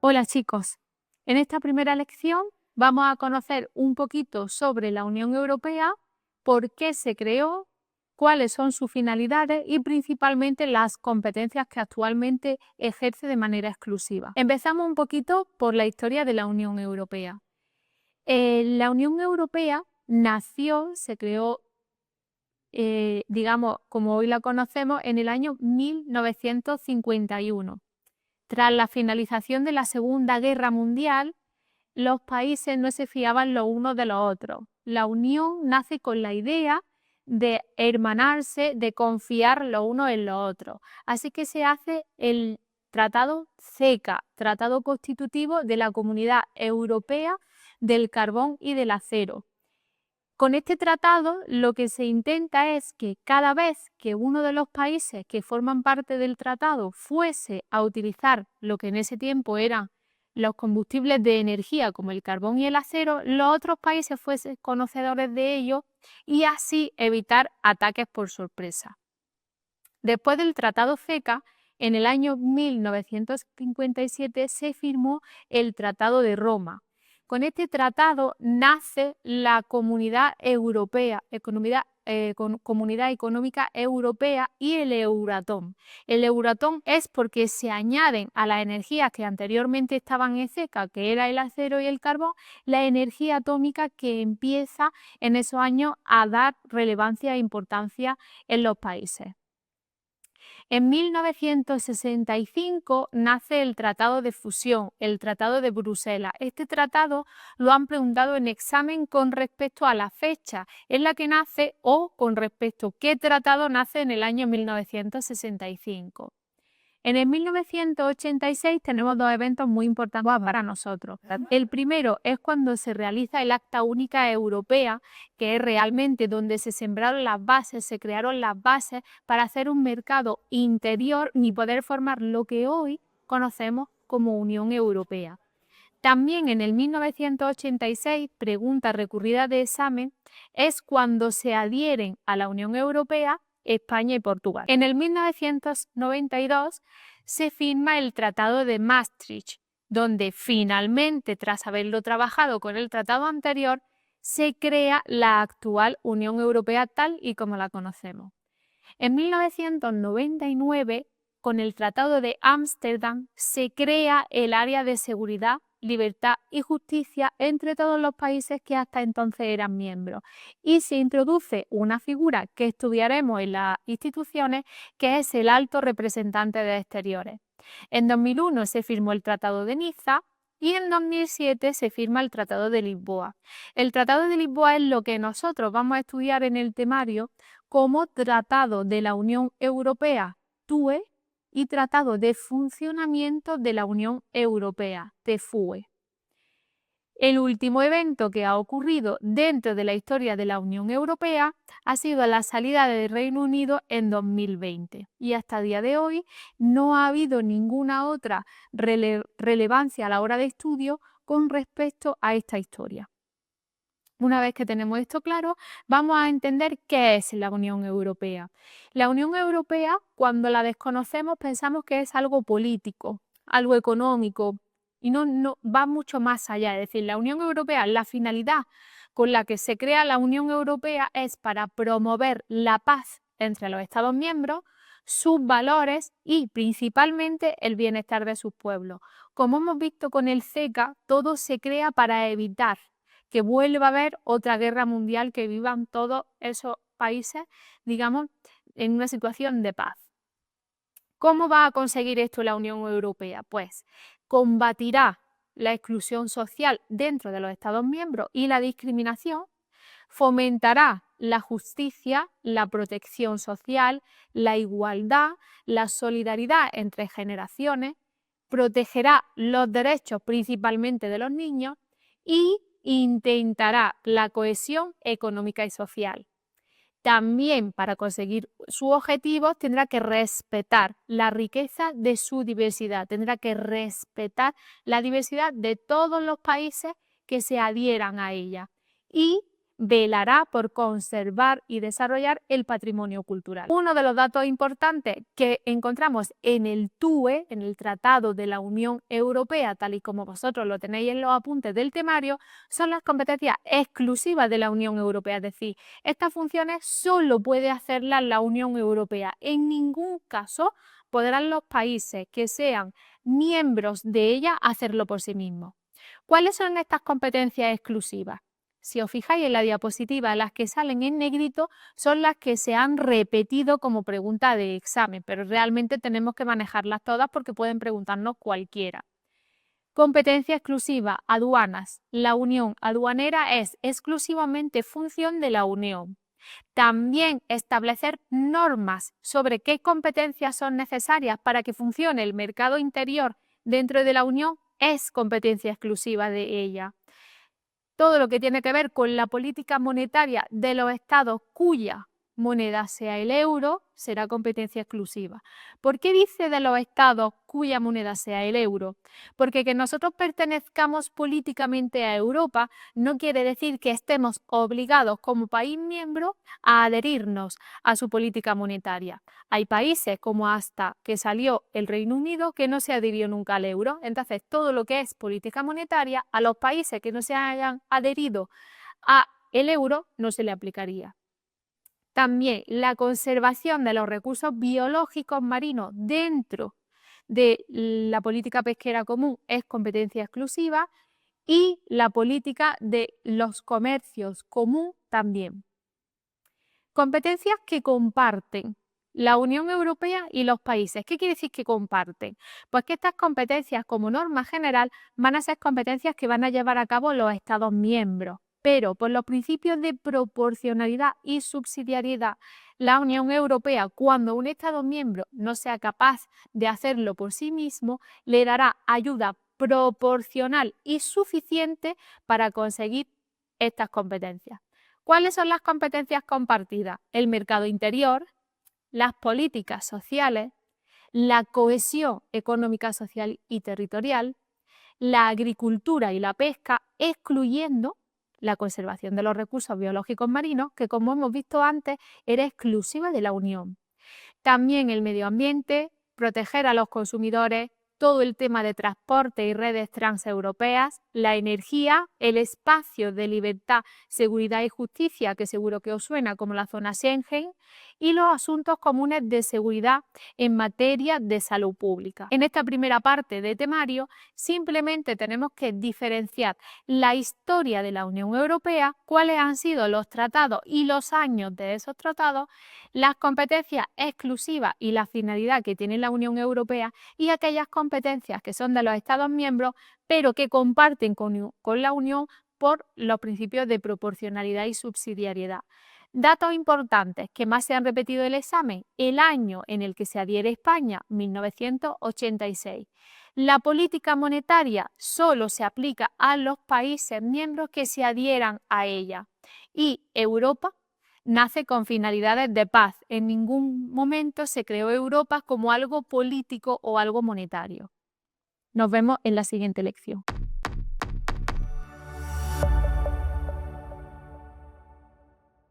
Hola chicos, en esta primera lección vamos a conocer un poquito sobre la Unión Europea, por qué se creó, cuáles son sus finalidades y principalmente las competencias que actualmente ejerce de manera exclusiva. Empezamos un poquito por la historia de la Unión Europea. La Unión Europea se creó, digamos, como hoy la conocemos, en el año 1951. Tras la finalización de la Segunda Guerra Mundial, los países no se fiaban los unos de los otros. La unión nace con la idea de hermanarse, de confiar los unos en los otros. Así que se hace el Tratado CECA, Tratado Constitutivo de la Comunidad Europea del Carbón y del Acero. Con este tratado lo que se intenta es que cada vez que uno de los países que forman parte del tratado fuese a utilizar lo que en ese tiempo eran los combustibles de energía como el carbón y el acero, los otros países fuesen conocedores de ello y así evitar ataques por sorpresa. Después del Tratado CECA, en el año 1957 se firmó el Tratado de Roma. Con este tratado nace la Comunidad Europea, Comunidad Económica Europea y el Euratom. El Euratom es porque se añaden a las energías que anteriormente estaban en CECA, que era el acero y el carbón, la energía atómica que empieza en esos años a dar relevancia e importancia en los países. En 1965 nace el Tratado de Fusión, el Tratado de Bruselas. Este tratado lo han preguntado en examen con respecto a la fecha en la que nace o con respecto a qué tratado nace en el año 1965. En el 1986 tenemos dos eventos muy importantes para nosotros. El primero es cuando se realiza el Acta Única Europea, que es realmente donde se sembraron las bases, se crearon las bases para hacer un mercado interior y poder formar lo que hoy conocemos como Unión Europea. También en el 1986, pregunta recurrida de examen, es cuando se adhieren a la Unión Europea España y Portugal. En el 1992 se firma el Tratado de Maastricht, donde finalmente, tras haberlo trabajado con el tratado anterior, se crea la actual Unión Europea tal y como la conocemos. En 1999, con el Tratado de Ámsterdam, se crea el área de seguridad, libertad y justicia entre todos los países que hasta entonces eran miembros. Y se introduce una figura que estudiaremos en las instituciones, que es el alto representante de exteriores. En 2001 se firmó el Tratado de Niza y en 2007 se firma el Tratado de Lisboa. El Tratado de Lisboa es lo que nosotros vamos a estudiar en el temario como Tratado de la Unión Europea, TUE, y Tratado de Funcionamiento de la Unión Europea, TFUE. El último evento que ha ocurrido dentro de la historia de la Unión Europea ha sido la salida del Reino Unido en 2020 y hasta el día de hoy no ha habido ninguna otra relevancia a la hora de estudio con respecto a esta historia. Una vez que tenemos esto claro, vamos a entender qué es la Unión Europea. La Unión Europea, cuando la desconocemos, pensamos que es algo político, algo económico, y no va mucho más allá. Es decir, la Unión Europea, la finalidad con la que se crea la Unión Europea es para promover la paz entre los Estados miembros, sus valores y principalmente el bienestar de sus pueblos. Como hemos visto con el CECA, todo se crea para evitar que vuelva a haber otra guerra mundial, que vivan todos esos países, digamos, en una situación de paz. ¿Cómo va a conseguir esto la Unión Europea? Pues combatirá la exclusión social dentro de los Estados miembros y la discriminación, fomentará la justicia, la protección social, la igualdad, la solidaridad entre generaciones, protegerá los derechos principalmente de los niños y intentará la cohesión económica y social. También, para conseguir sus objetivos, tendrá que respetar la riqueza de su diversidad, tendrá que respetar la diversidad de todos los países que se adhieran a ella y velará por conservar y desarrollar el patrimonio cultural. Uno de los datos importantes que encontramos en el TUE, en el Tratado de la Unión Europea, tal y como vosotros lo tenéis en los apuntes del temario, son las competencias exclusivas de la Unión Europea. Es decir, estas funciones solo puede hacerlas la Unión Europea. En ningún caso podrán los países que sean miembros de ella hacerlo por sí mismos. ¿Cuáles son estas competencias exclusivas? Si os fijáis en la diapositiva, las que salen en negrito son las que se han repetido como pregunta de examen, pero realmente tenemos que manejarlas todas porque pueden preguntarnos cualquiera. Competencia exclusiva, aduanas. La unión aduanera es exclusivamente función de la Unión. También establecer normas sobre qué competencias son necesarias para que funcione el mercado interior dentro de la Unión es competencia exclusiva de ella. Todo lo que tiene que ver con la política monetaria de los estados cuya moneda sea el euro será competencia exclusiva. ¿Por qué dice de los estados cuya moneda sea el euro? Porque que nosotros pertenezcamos políticamente a Europa no quiere decir que estemos obligados como país miembro a adherirnos a su política monetaria. Hay países como hasta que salió el Reino Unido que no se adhirió nunca al euro. Entonces, todo lo que es política monetaria a los países que no se hayan adherido a el euro no se le aplicaría. También la conservación de los recursos biológicos marinos dentro de la política pesquera común es competencia exclusiva y la política de los comercios común también. Competencias que comparten la Unión Europea y los países. ¿Qué quiere decir que comparten? Pues que estas competencias, como norma general, van a ser competencias que van a llevar a cabo los Estados miembros. Pero por los principios de proporcionalidad y subsidiariedad, la Unión Europea, cuando un Estado miembro no sea capaz de hacerlo por sí mismo, le dará ayuda proporcional y suficiente para conseguir estas competencias. ¿Cuáles son las competencias compartidas? El mercado interior, las políticas sociales, la cohesión económica, social y territorial, la agricultura y la pesca, excluyendo la conservación de los recursos biológicos marinos, que como hemos visto antes, era exclusiva de la Unión. También el medio ambiente, proteger a los consumidores, todo el tema de transporte y redes transeuropeas, la energía, el espacio de libertad, seguridad y justicia, que seguro que os suena como la zona Schengen, y los asuntos comunes de seguridad en materia de salud pública. En esta primera parte de temario simplemente tenemos que diferenciar la historia de la Unión Europea, cuáles han sido los tratados y los años de esos tratados, las competencias exclusivas y la finalidad que tiene la Unión Europea y aquellas competencias que son de los Estados miembros, pero que comparten con la Unión por los principios de proporcionalidad y subsidiariedad. Datos importantes que más se han repetido en el examen: el año en el que se adhiere España, 1986. La política monetaria solo se aplica a los países miembros que se adhieran a ella. Y Europa nace con finalidades de paz. En ningún momento se creó Europa como algo político o algo monetario. Nos vemos en la siguiente lección.